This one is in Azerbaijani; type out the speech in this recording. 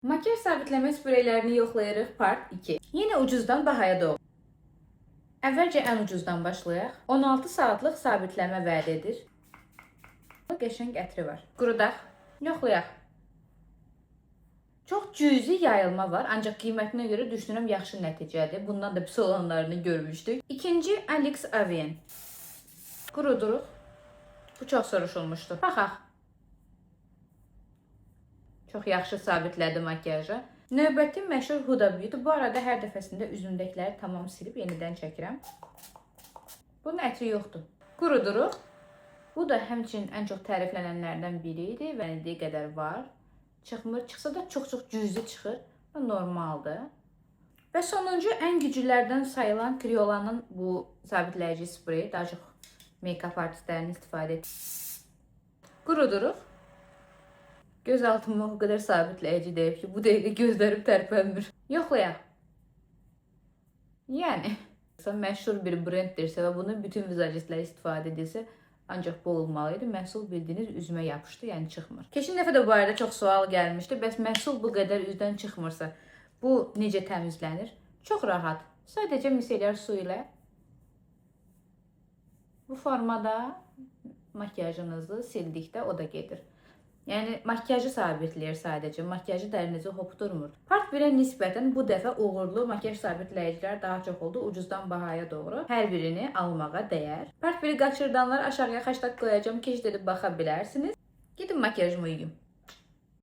Makyaj sabitləmə spreylərini yoxlayırıq part 2. Yenə ucuzdan bahaya doğru. Əvvəlcə ən ucuzdan başlayaq. 16 saatlıq sabitləmə vəd edir. Qəşəng ətri var. Qurudaq, yoxlayaq. Çox cüzi yayılma var, ancaq qiymətinə görə düşünürəm yaxşı nəticədir. Bundan da pis olanlarını görmüşdük. İkinci Alex Avien. Quruduruq. Bu çox soruşulmuşdu. Baxaq. Çox yaxşı sabitlədi makyajı. Növbəti məşhur Huda Beauty. Bu arada hər dəfəsində üzümdəkiləri tamam silib yenidən çəkirəm. Bunun ətri yoxdur. Quruduruq. Bu da həmçinin ən çox təriflənənlərdən biri idi və indiyə qədər var. Çıxmır. Çıxsa da çox-çox cüzi çıxır. Normaldır. Və sonuncu ən güclülərdən sayılan Kryolanın bu sabitləyici spreyi. Daha çox make-up artistlərinin istifadə edir. Quruduruq. Göz altımı o qədər sabitləyici deyib ki, bu dəqiqə gözlərim tərpənmir. Yoxlayaq. Yəni, məşhur bir brenddirsə və bunu bütün vizajistlər istifadə edirsə, ancaq bu olmalıydı. Məhsul bildiyiniz üzümə yapışdı, yəni çıxmır. Keçən dəfə də bu arada çox sual gəlmişdi. Bəs məhsul bu qədər üzdən çıxmırsa, bu necə təmizlənir? Çox rahat. Sadəcə misellər su ilə bu formada makyajınızı sildikdə o da gedir. Yəni, makyajı sabitləyir sadəcə. Makyajı dərinizi hopdurmur. Part 1-ə nisbətən bu dəfə uğurlu makyaj sabitləyicilər daha çox oldu. Ucuzdan bahaya doğru. Hər birini almağa dəyər. Part 1-i qaçırdanlar aşağıya hashtag qoyacağım. Keşid edib baxa bilərsiniz. Gidin makyajımı uyuyum.